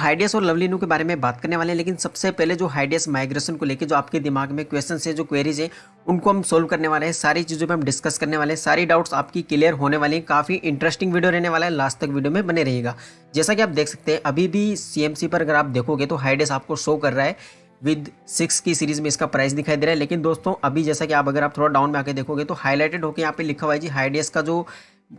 Hideous और लवलीनू के बारे में बात करने वाले हैं, लेकिन सबसे पहले जो हाइडियस माइग्रेशन को लेके जो आपके दिमाग में क्वेश्चन है, जो क्वेरीज है, उनको हम सोल्व करने वाले हैं। सारी चीज़ों पे हम डिस्कस करने वाले हैं, सारी डाउट्स आपकी क्लियर होने वाली हैं। काफ़ी इंटरेस्टिंग वीडियो रहने वाला है, लास्ट तक वीडियो में बने रहिएगा। जैसा कि आप देख सकते हैं अभी भी सीएमसी पर अगर आप देखोगे तो हाइडियस आपको शो कर रहा है विद 6 की सीरीज में इसका प्राइस दिखाई दे रहा है। लेकिन दोस्तों अभी जैसा कि अगर आप थोड़ा डाउन में आके देखोगे तो हाईलाइटेड होकर यहाँ पे लिखा हुआ है जी हाइडियस का जो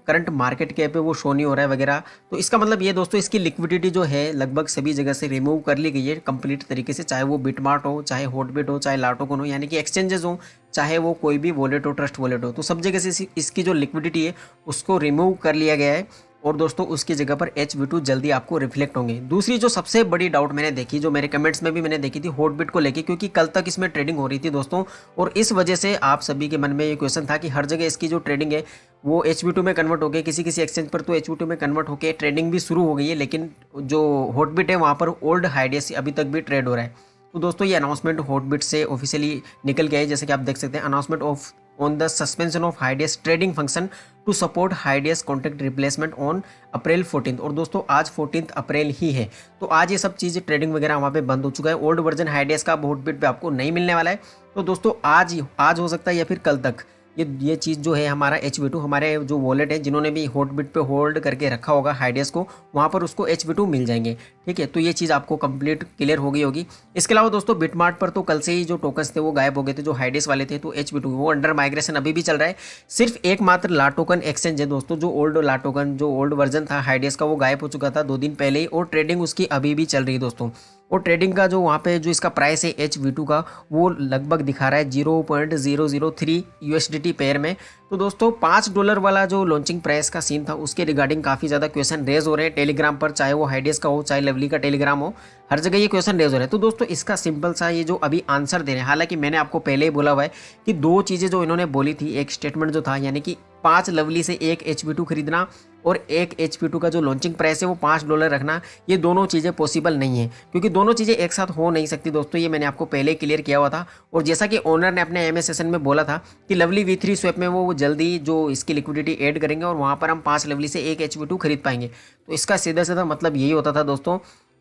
करंट मार्केट कैप है वो शो नहीं हो रहा है वगैरह। तो इसका मतलब ये दोस्तों इसकी लिक्विडिटी जो है लगभग सभी जगह से रिमूव कर ली गई है कंप्लीट तरीके से, चाहे वो बिटमार्ट हो, चाहे हॉटबिट हो, चाहे लाटोकन हो, यानी कि एक्सचेंजेस हो, चाहे वो कोई भी वॉलेट हो, ट्रस्ट वॉलेट हो, तो सब जगह से इसकी जो लिक्विडिटी है उसको रिमूव कर लिया गया है। और दोस्तों उसकी जगह पर HV2 जल्दी आपको रिफ्लेक्ट होंगे। दूसरी जो सबसे बड़ी डाउट मैंने देखी, जो मेरे कमेंट्स में भी मैंने देखी थी हॉटबिट को लेके, क्योंकि कल तक इसमें ट्रेडिंग हो रही थी दोस्तों, और इस वजह से आप सभी के मन में ये क्वेश्चन था कि हर जगह इसकी जो ट्रेडिंग है वो HV2 में कन्वर्ट हो गई, किसी किसी एक्सचेंज पर तो HV2 में कन्वर्ट होकर ट्रेडिंग भी शुरू हो गई है, लेकिन जो हॉटबिट है वहाँ पर ओल्ड हाइडियस अभी तक भी ट्रेड हो रहा है। तो दोस्तों ये अनाउंसमेंट हॉटबिट से ऑफिशियली निकल गया है, जैसे कि आप देख सकते हैं announcement of on the suspension of hideous trading function to support hideous contract replacement on April 14। और दोस्तों आज 14 अप्रैल ही है, तो आज ये सब चीज़ ट्रेडिंग वगैरह वहाँ पे बंद हो चुका है। ओल्ड वर्जन हाइडियस का हॉटबिट पे आपको नहीं मिलने वाला है। तो दोस्तों आज हो सकता है या फिर कल तक ये चीज़ जो है हमारा HV2, हमारे जो वॉलेट है जिन्होंने भी हॉटबिट पे होल्ड करके रखा होगा हाइडियस को, वहाँ पर उसको HV2 मिल जाएंगे। ठीक है, तो ये चीज़ आपको कंप्लीट क्लियर हो गई होगी। इसके अलावा दोस्तों बिटमार्ट पर तो कल से ही जो टोकन्स थे वो गायब हो गए थे, जो हाइडियस वाले थे, तो HV2 वो अंडर माइग्रेशन अभी भी चल रहा है। सिर्फ एकमात्र लाटोकन एक्सचेंज है दोस्तों, जो ओल्ड लाटोकन जो ओल्ड वर्जन था हाइडियस का वो गायब हो चुका था 2 दिन पहले ही, और ट्रेडिंग उसकी अभी भी चल रही है दोस्तों। और ट्रेडिंग का जो वहाँ पे जो इसका प्राइस है HV2 का वो लगभग दिखा रहा है 0.003 USDT पेयर में। तो दोस्तों $5 वाला जो लॉन्चिंग प्राइस का सीन था उसके रिगार्डिंग काफ़ी ज़्यादा क्वेश्चन रेज हो रहे हैं टेलीग्राम पर, चाहे वो हाइडियस का हो, चाहे लवली का टेलीग्राम हो, हर जगह ये क्वेश्चन रेज हो रहे हैं। तो दोस्तों इसका सिंपल सा ये जो अभी आंसर दे रहे हैं, हालांकि मैंने आपको पहले ही बोला हुआ है कि 2 चीज़ें जो इन्होंने बोली थी, एक स्टेटमेंट जो था यानी कि 5 लवली से एक HV2 खरीदना और एक HV2 का जो लॉन्चिंग प्राइस है वो $5 रखना, ये दोनों चीज़ें पॉसिबल नहीं है, क्योंकि दोनों चीज़ें एक साथ हो नहीं सकती दोस्तों। ये मैंने आपको पहले क्लियर किया हुआ था। और जैसा कि ओनर ने अपने MS सेशन में बोला था कि लवली V3 स्वैप में वो जल्दी जो इसकी लिक्विडिटी ऐड करेंगे और वहाँ पर हम 5 लवली से एक HV2 खरीद पाएंगे। तो इसका सीधा सीधा मतलब यही होता था दोस्तों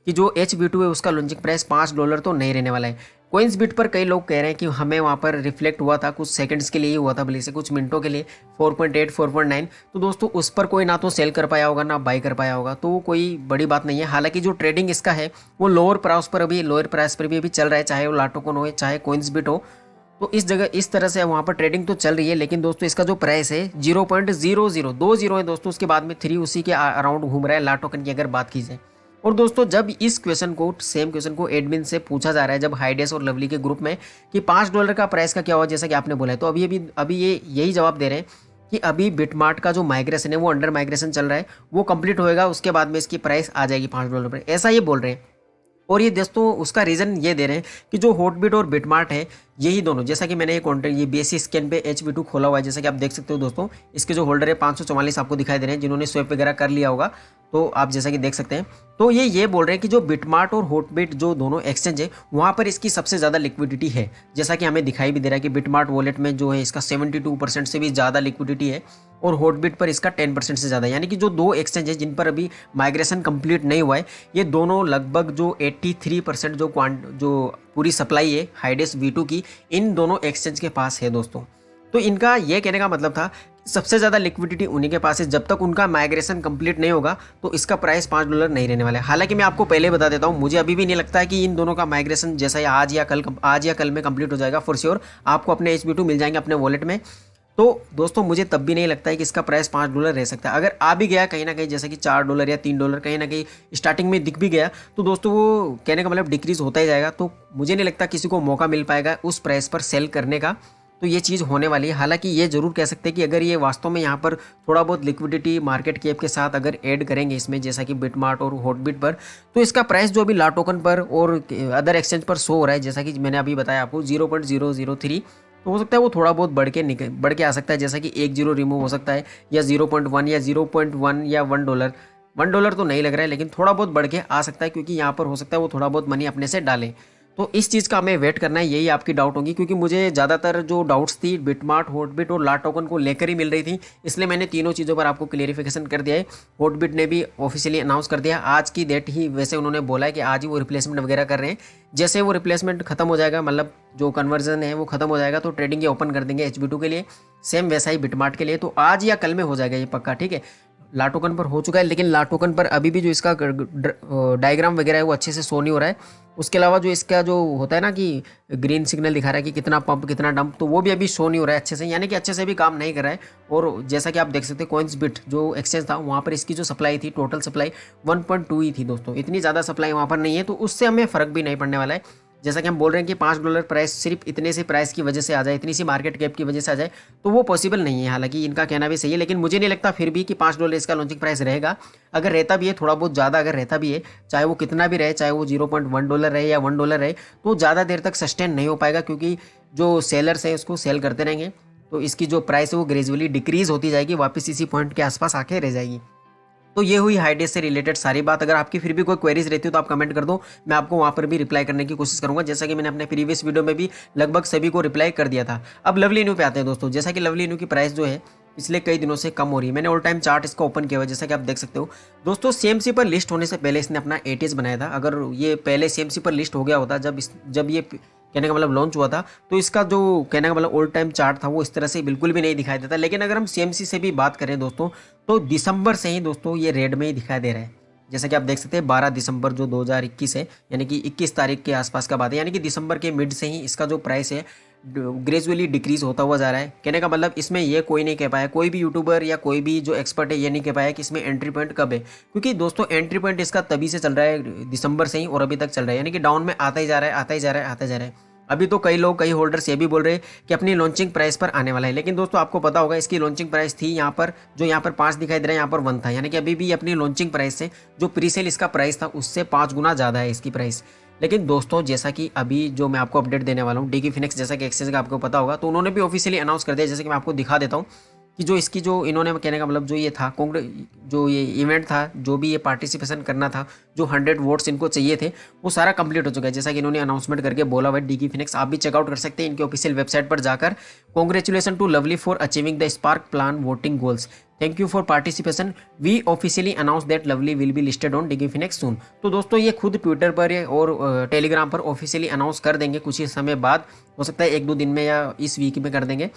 कि जो HV2 है उसका लॉन्चिंग प्राइस $5 तो नहीं रहने वाला है। कोइंसबिट पर कई लोग कह रहे हैं कि हमें वहाँ पर रिफ्लेक्ट हुआ था, कुछ सेकंड्स के लिए ही हुआ था, भले से कुछ मिनटों के लिए 4.8 4.9। तो दोस्तों उस पर कोई ना तो सेल कर पाया होगा ना बाई कर पाया होगा, तो वो कोई बड़ी बात नहीं है। हालांकि जो ट्रेडिंग इसका है वो लोअर प्राइस पर भी चल रहा है, चाहे वो लाटोकन हो चाहे कोइंसबिट हो। तो इस जगह इस तरह से वहाँ पर ट्रेडिंग तो चल रही है, लेकिन दोस्तों इसका जो प्राइस है 0.0020 है दोस्तों, उसके बाद में 3 उसी के अराउंड घूम रहा है लाटोकन की अगर बात की जाए। और दोस्तों जब इस सेम क्वेश्चन को एडमिन से पूछा जा रहा है, जब हाइडियस और लवली के ग्रुप में कि $5 का प्राइस का क्या हुआ, जैसा कि आपने बोला है, तो अभी ये यही जवाब दे रहे हैं कि अभी बिटमार्ट का जो माइग्रेशन है वो अंडर माइग्रेशन चल रहा है, वो कंप्लीट होएगा, उसके बाद में इसकी प्राइस आ जाएगी $5 पर, ऐसा ये बोल रहे हैं। और ये दोस्तों उसका रीज़न ये दे रहे हैं कि जो हॉटबिट और बिटमार्ट है यही दोनों, जैसा कि मैंने ये बेसिस स्कैन पे HV2 खोला हुआ है, जैसा कि आप देख सकते हो दोस्तों, इसके जो होल्डर है 544 आपको दिखाई दे रहे हैं, जिन्होंने स्वैप वगैरह कर लिया होगा, तो आप जैसा कि देख सकते हैं। तो ये बोल रहे हैं कि जो बिटमार्ट और हॉटबिट जो दोनों एक्सचेंज है वहाँ पर इसकी सबसे ज़्यादा लिक्विडिटी है, जैसा कि हमें दिखाई भी दे रहा है कि बिटमार्ट वॉलेट में जो है इसका 72% से भी ज़्यादा लिक्विडिटी है और हॉटबिट पर इसका 10% से ज़्यादा, यानी कि जो 2 एक्सचेंज है जिन पर अभी माइग्रेशन कंप्लीट नहीं हुआ है, ये दोनों लगभग जो 83% जो पूरी सप्लाई है हाइडियस V2 की इन दोनों एक्सचेंज के पास है दोस्तों। तो इनका ये कहने का मतलब था सबसे ज़्यादा लिक्विडिटी उन्हीं के पास है, जब तक उनका माइग्रेशन कंप्लीट नहीं होगा तो इसका प्राइस $5 नहीं रहने वाला है। हालांकि मैं आपको पहले बता देता हूँ, मुझे अभी भी नहीं लगता है कि इन दोनों का माइग्रेशन जैसा ही आज या कल में कंप्लीट हो जाएगा। फॉर श्योर आपको अपने HV2 मिल जाएंगे अपने वॉलेट में। तो दोस्तों मुझे तब भी नहीं लगता है कि इसका प्राइस $5 रह सकता है। अगर आ भी गया कहीं ना कहीं, जैसे कि $4 या $3 कहीं ना कहीं स्टार्टिंग में दिख भी गया, तो दोस्तों वो कहने का मतलब डिक्रीज होता ही जाएगा। तो मुझे नहीं लगता किसी को मौका मिल पाएगा उस प्राइस पर सेल करने का, तो ये चीज़ होने वाली है। हालांकि ये जरूर कह सकते हैं कि अगर ये वास्तव में यहाँ पर थोड़ा बहुत लिक्विडिटी मार्केट कैप के साथ अगर ऐड करेंगे इसमें, जैसा कि बिटमार्ट और हॉटबिट पर, तो इसका प्राइस जो अभी लाटोकन पर और अदर एक्सचेंज पर शो हो रहा है, जैसा कि मैंने अभी बताया आपको 0.003, तो हो सकता है वो थोड़ा बहुत बढ़ के आ सकता है, जैसा कि 1 जीरो रिमूव हो सकता है, या 0.1 या 0.1 या $1 तो नहीं लग रहा है, लेकिन थोड़ा बहुत बढ़ के आ सकता है, क्योंकि यहाँ पर हो सकता है वो थोड़ा बहुत मनी अपने से डालें। तो इस चीज़ का हमें वेट करना है, यही आपकी डाउट होगी, क्योंकि मुझे ज़्यादातर जो डाउट्स थी बिटमार्ट, हॉटबिट और ला टोकन को लेकर ही मिल रही थी, इसलिए मैंने तीनों चीज़ों पर आपको क्लियरिफिकेशन कर दिया है। हॉटबिट ने भी ऑफिशियली अनाउंस कर दिया आज की डेट ही, वैसे उन्होंने बोला है कि आज ही वो रिप्लेसमेंट वगैरह कर रहे हैं। जैसे वो रिप्लेसमेंट खत्म हो जाएगा, मतलब जो कन्वर्जन है वो खत्म हो जाएगा, तो ट्रेडिंग ये ओपन कर देंगे HB2 के लिए, सेम वैसा ही बिटमार्ट के लिए। तो आज या कल में हो जाएगा ये पक्का, ठीक है। ला टोकन पर हो चुका है, लेकिन ला टोकन पर अभी भी जो इसका डायग्राम वगैरह है वो अच्छे से शो नहीं हो रहा है। उसके अलावा जो इसका जो होता है ना कि ग्रीन सिग्नल दिखा रहा है कि कितना पंप कितना डंप, तो वो भी अभी शो नहीं हो रहा है अच्छे से, यानी कि अच्छे से भी काम नहीं कर रहा है। और जैसा कि आप देख सकते हैं कॉइन्स बिट जो एक्सचेंज था, वहाँ पर इसकी जो सप्लाई थी, टोटल सप्लाई 1.2 ही थी दोस्तों, इतनी ज़्यादा सप्लाई वहाँ पर नहीं है, तो उससे हमें फ़र्क भी नहीं पड़ने वाला है। जैसा कि हम बोल रहे हैं कि $5 प्राइस सिर्फ इतने से प्राइस की वजह से आ जाए, इतनी सी मार्केट कैप की वजह से आ जाए, तो वो पॉसिबल नहीं है। हालांकि इनका कहना भी सही है, लेकिन मुझे नहीं लगता फिर भी कि $5 इसका लॉन्चिंग प्राइस रहेगा। अगर रहता भी है, थोड़ा बहुत ज़्यादा अगर रहता भी है, चाहे वो कितना भी रहे, चाहे वो $0.1 रहे या $1 रहे, तो ज़्यादा देर तक सस्टेन नहीं हो पाएगा, क्योंकि जो सेलर्स हैं उसको सेल करते रहेंगे, तो इसकी जो प्राइस है वो ग्रेजुअली डिक्रीज होती जाएगी, वापस इसी पॉइंट के आसपास आके रह जाएगी। तो ये हुई हाइडेस से रिलेटेड सारी बात। अगर आपकी फिर भी कोई क्वेरीज रहती हो तो आप कमेंट कर दो, मैं आपको वहाँ पर भी रिप्लाई करने की कोशिश करूंगा, जैसा कि मैंने अपने प्रीवियस वीडियो में भी लगभग सभी को रिप्लाई कर दिया था। अब लवली न्यू पे आते हैं दोस्तों। जैसा कि लवली न्यू की प्राइस जो है पिछले कई दिनों से कम हो रही है। मैंने ऑल टाइम चार्ट इसका ओपन किया हुआ है, जैसा कि आप देख सकते हो दोस्तों। CMC पर लिस्ट होने से पहले इसने अपना ATS बनाया था। अगर ये पहले CMC पर लिस्ट हो गया होता, जब ये कहने का मतलब लॉन्च हुआ था, तो इसका जो कहने का मतलब ऑल टाइम चार्ट था वो इस तरह से बिल्कुल भी नहीं दिखाई देता। लेकिन अगर हम CMC से भी बात करें दोस्तों, तो दिसंबर से ही दोस्तों ये रेड में ही दिखाई दे रहा है। जैसा कि आप देख सकते हैं 12 दिसंबर जो 2021 है, यानी कि 21 तारीख के आसपास का बात है, यानी कि दिसंबर के मिड से ही इसका जो प्राइस है ग्रेजुअली डिक्रीज होता हुआ जा रहा है। कहने का मतलब इसमें ये कोई नहीं कह पाया, कोई भी यूट्यूबर या कोई भी जो एक्सपर्ट है ये नहीं कह पाया कि इसमें एंट्री पॉइंट कब है, क्योंकि दोस्तों एंट्री पॉइंट इसका तभी से चल रहा है दिसंबर से ही, और अभी तक चल रहा है, यानी कि डाउन में आता ही जा रहा है, आता ही जा रहा है, आता जा रहा है। अभी तो कई लोग, कई होल्डर्स ये भी बोल रहे हैं कि अपनी लॉन्चिंग प्राइस पर आने वाला है, लेकिन दोस्तों आपको पता होगा इसकी लॉन्चिंग प्राइस थी यहाँ पर, जो यहाँ पर 5 दिखाई दे रहा है, यहाँ पर 1 था, यानी कि अभी भी अपनी लॉन्चिंग प्राइस से जो प्रीसेल इसका प्राइस था उससे 5 गुना ज़्यादा है इसकी प्राइस। लेकिन दोस्तों जैसा कि अभी जो मैं आपको अपडेट देने वाला हूँ, डिगी फिनिक्स जैसा कि एक्सचेंज का आपको पता होगा, तो उन्होंने भी ऑफिशियली अनाउंस कर दिया, जैसे कि मैं आपको दिखा देता हूँ कि जो इसकी जो इन्होंने कहने का मतलब जो ये था जो ये इवेंट था, जो भी ये पार्टिसिपेशन करना था, जो 100 वोट्स इनको चाहिए थे, वो सारा कंप्लीट हो चुका है, जैसा कि इन्होंने अनाउंसमेंट करके बोला हुआ है डिगी फिनिक्स। आप भी चेकआउट कर सकते हैं इनके ऑफिशियल वेबसाइट पर जाकर। Congratulation to Lovely for achieving the spark plan voting goals, thank you for participation, we officially announce that Lovely will be listed on DigiFinex soon. तो दोस्तों ये खुद ट्विटर पर और टेलीग्राम पर ऑफिशियली अनाउंस कर देंगे कुछ ही समय बाद, हो सकता है 1-2 दिन में या इस वीक में कर देंगे।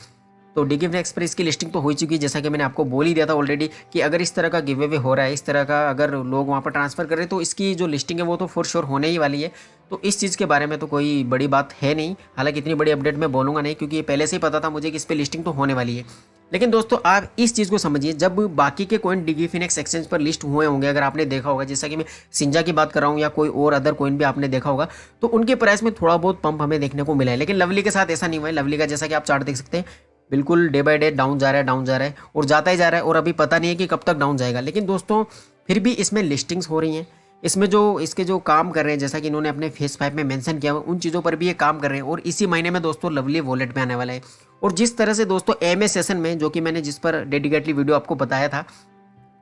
तो डिगी फिनिक्स पर इसकी लिस्टिंग तो हो ही चुकी है, जैसा कि मैंने आपको बोल ही दिया था ऑलरेडी कि अगर इस तरह का गिव अवे हो रहा है, इस तरह का अगर लोग वहाँ पर ट्रांसफर कर रहे हैं, तो इसकी जो लिस्टिंग है वो तो फॉर श्योर होने ही वाली है। तो इस चीज़ के बारे में तो कोई बड़ी बात है नहीं, हालांकि इतनी बड़ी अपडेट मैं बोलूँगा नहीं, क्योंकि ये पहले से ही पता था मुझे कि इस पर लिस्टिंग तो होने वाली है। लेकिन दोस्तों आप इस चीज़ को समझिए, जब बाकी के कॉइन डिगी फिनिक्स एक्सचेंज पर लिस्ट हुए होंगे, अगर आपने देखा होगा, जैसा कि मैं सिंजा की बात कर रहा हूँ या कोई और अदर कॉइन भी आपने देखा होगा, तो उनके प्राइस में थोड़ा बहुत पंप हमें देखने को मिला है। लेकिन लवली के साथ ऐसा नहीं हुआ है। लवली का जैसा कि आप चार्ट देख सकते हैं, बिल्कुल डे बाय डे डाउन जा रहा है, डाउन जा रहा है और जाता ही जा रहा है, और अभी पता नहीं है कि कब तक डाउन जाएगा। लेकिन दोस्तों फिर भी इसमें लिस्टिंग्स हो रही हैं, इसमें जो इसके जो काम कर रहे हैं, जैसा कि इन्होंने अपने फेस 5 में मेंशन किया हुआ, उन चीज़ों पर भी ये काम कर रहे हैं। और इसी महीने में दोस्तों लवली वॉलेट में आने वाला है। और जिस तरह से दोस्तों एमए सेशन में, जो कि मैंने जिस पर डेडिकेटली वीडियो आपको बताया था,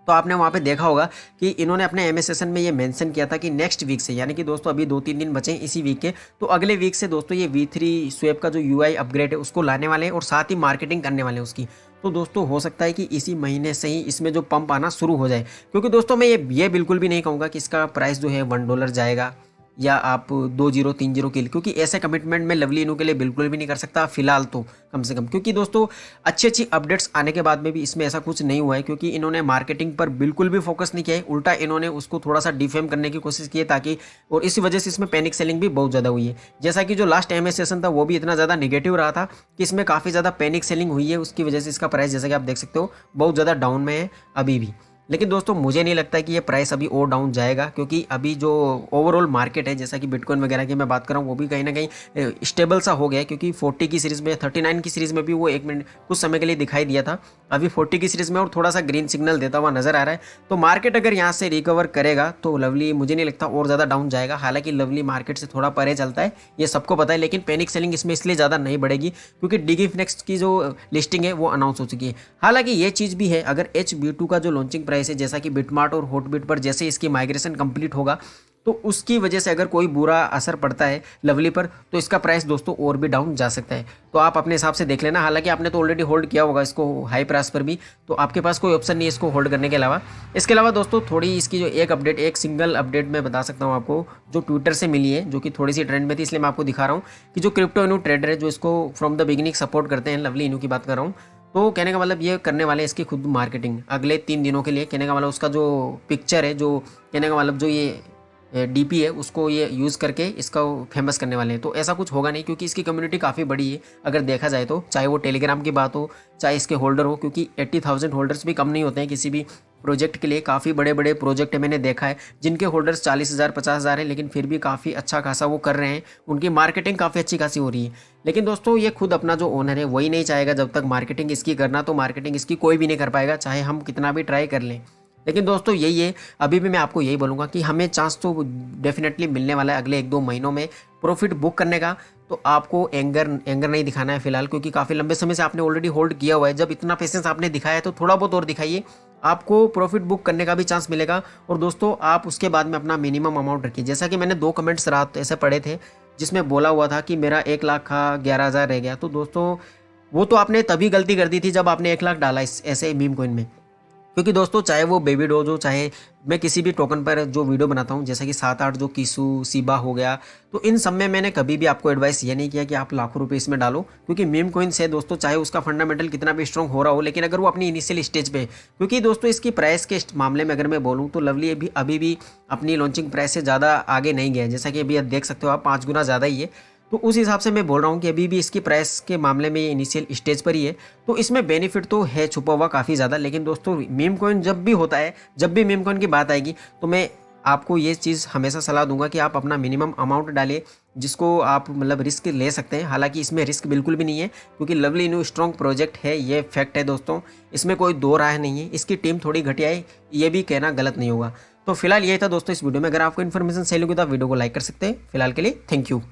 तो आपने वहाँ पे देखा होगा कि इन्होंने अपने एमए सेशन में ये मेंशन किया था कि नेक्स्ट वीक से, यानी कि दोस्तों अभी 2-3 दिन बचे हैं इसी वीक के, तो अगले वीक से दोस्तों ये V3 स्वैप का जो UI अपग्रेड है उसको लाने वाले हैं और साथ ही मार्केटिंग करने वाले हैं उसकी। तो दोस्तों हो सकता है कि इसी महीने से ही इसमें जो पंप आना शुरू हो जाए, क्योंकि दोस्तों मैं ये बिल्कुल भी नहीं कहूँगा कि इसका प्राइस जो है $1 जाएगा या आप 2030 के लिए, क्योंकि ऐसे कमिटमेंट में लवली इनू के लिए बिल्कुल भी नहीं कर सकता फिलहाल तो, कम से कम। क्योंकि दोस्तों अच्छी अपडेट्स आने के बाद में भी इसमें ऐसा कुछ नहीं हुआ है, क्योंकि इन्होंने मार्केटिंग पर बिल्कुल भी फोकस नहीं किया है, उल्टा इन्होंने उसको थोड़ा सा डिफेम करने की कोशिश की है, ताकि, और इसी वजह से इसमें पैनिक सेलिंग भी बहुत ज़्यादा हुई है। जैसा कि जो लास्ट एमए सेशन था वो भी इतना ज़्यादा निगेटिव रहा था कि इसमें काफ़ी ज़्यादा पैनिक सेलिंग हुई है, उसकी वजह से इसका प्राइस जैसा कि आप देख सकते हो बहुत ज़्यादा डाउन में है अभी भी। लेकिन दोस्तों मुझे नहीं लगता कि ये प्राइस अभी और डाउन जाएगा, क्योंकि अभी जो ओवरऑल मार्केट है, जैसा कि बिटकॉइन वगैरह की मैं बात कर रहा हूँ, वो भी कहीं ना कहीं स्टेबल सा हो गया है। क्योंकि 40 की सीरीज़ में, 39 की सीरीज़ में भी वो 1 मिनट कुछ समय के लिए दिखाई दिया था, अभी 40 की सीरीज़ में और थोड़ा सा ग्रीन सिग्नल देता हुआ नजर आ रहा है। तो मार्केट अगर यहाँ से रिकवर करेगा तो लवली मुझे नहीं लगता और ज़्यादा डाउन जाएगा। हालांकि लवली मार्केट से थोड़ा परे चलता है, ये सबको पता है, लेकिन पैनिक सेलिंग इसमें इसलिए ज़्यादा नहीं बढ़ेगी क्योंकि डिगी फिनिक्स की जो लिस्टिंग है वो अनाउंस हो चुकी है। हालांकि ये चीज़ भी है, अगर HB2 का जो लॉन्चिंग प्राइस है, जैसा कि बिटमार्ट और हॉटबिट पर जैसे इसकी माइग्रेशन कंप्लीट होगा, तो उसकी वजह से अगर कोई बुरा असर पड़ता है लवली पर तो इसका प्राइस दोस्तों और भी डाउन जा सकता है। तो आप अपने हिसाब से देख लेना। हालांकि आपने तो ऑलरेडी होल्ड किया होगा इसको हाई प्राइस पर भी, तो आपके पास कोई ऑप्शन नहीं है इसको होल्ड करने के अलावा। इसके अलावा दोस्तों थोड़ी इसकी जो एक सिंगल अपडेट मैं बता सकता हूँ आपको, जो ट्विटर से मिली है, जो कि थोड़ी सी ट्रेंड में थी, इसलिए मैं आपको दिखा रहा हूँ कि जो क्रिप्टो इनू ट्रेडर है जो इसको फ्रॉम द बिगिनिंग सपोर्ट करते हैं, लवली इनू की बात कर रहा हूँ। तो कहने का मतलब ये करने वाले इसकी खुद मार्केटिंग अगले 3 दिनों के लिए। कहने का मतलब उसका जो पिक्चर है, जो कहने का मतलब जो ये डीपी है, उसको ये यूज़ करके इसका फेमस करने वाले हैं। तो ऐसा कुछ होगा नहीं, क्योंकि इसकी कम्युनिटी काफ़ी बड़ी है अगर देखा जाए तो, चाहे वो टेलीग्राम की बात हो चाहे इसके होल्डर हो, क्योंकि 80,000 होल्डर्स भी कम नहीं होते हैं किसी भी प्रोजेक्ट के लिए। काफ़ी बड़े बड़े प्रोजेक्ट मैंने देखा है जिनके होल्डर्स 40,000 50,000 है, लेकिन फिर भी काफ़ी अच्छा खासा वो कर रहे हैं, उनकी मार्केटिंग काफ़ी अच्छी खासी हो रही है। लेकिन दोस्तों ये खुद अपना जो ओनर है वही नहीं चाहेगा जब तक मार्केटिंग इसकी करना, तो मार्केटिंग इसकी कोई भी नहीं कर पाएगा, चाहे हम कितना भी ट्राई कर लें। लेकिन दोस्तों यही है, अभी भी मैं आपको यही बोलूँगा कि हमें चांस तो डेफिनेटली मिलने वाला है अगले 1-2 महीनों में प्रॉफिट बुक करने का। तो आपको एंगर नहीं दिखाना है फिलहाल, क्योंकि काफ़ी लंबे समय से आपने ऑलरेडी होल्ड किया हुआ है। जब इतना पेशेंस आपने दिखाया है तो थोड़ा बहुत और दिखाइए, आपको प्रॉफिट बुक करने का भी चांस मिलेगा। और दोस्तों आप उसके बाद में अपना मिनिमम अमाउंट रखिए। जैसा कि मैंने 2 कमेंट्स रात ऐसे पढ़े थे जिसमें बोला हुआ था कि मेरा 1 लाख का 11,000 रह गया। तो दोस्तों वो तो आपने तभी गलती कर दी थी जब आपने 1 लाख डाला इस ऐसे मीम कॉइन में। क्योंकि दोस्तों चाहे वो बेबी डोज, चाहे मैं किसी भी टोकन पर जो वीडियो बनाता हूँ, जैसा कि 7-8 जो किसू सीबा हो गया, तो इन सब में मैंने कभी भी आपको एडवाइस ये नहीं किया कि आप लाखों रुपए इसमें डालो। क्योंकि मीम कॉइन्स है दोस्तों, चाहे उसका फंडामेंटल कितना भी स्ट्रॉन्ग हो रहा हो, लेकिन अगर वो अपनी इनिशियल स्टेज पे, क्योंकि दोस्तों इसकी प्राइस के मामले में अगर मैं बोलूँ तो लवली अभी भी अपनी लॉन्चिंग प्राइस से ज़्यादा आगे नहीं गया। जैसा कि अभी आप देख सकते हो, आप 5 गुना ज़्यादा ही है। तो उस हिसाब से मैं बोल रहा हूँ कि अभी भी इसकी प्राइस के मामले में ये इनिशियल स्टेज पर ही है। तो इसमें बेनिफिट तो है छुपा हुआ काफ़ी ज़्यादा। लेकिन दोस्तों मीम कॉइन जब भी होता है, जब भी मीम कॉइन की बात आएगी, तो मैं आपको ये चीज़ हमेशा सलाह दूंगा कि आप अपना मिनिमम अमाउंट डालिए, जिसको आप मतलब रिस्क ले सकते हैं। हालांकि इसमें रिस्क बिल्कुल भी नहीं है, क्योंकि लवली इनू स्ट्रॉन्ग प्रोजेक्ट है, ये फैक्ट है दोस्तों, इसमें कोई दो राय नहीं है। इसकी टीम थोड़ी घटिया है, ये भी कहना गलत नहीं होगा। तो फिलहाल यही था दोस्तों इस वीडियो में। अगर आपको इन्फॉर्मेशन सही लगी तो आप वीडियो को लाइक कर सकते हैं। फिलहाल के लिए थैंक यू।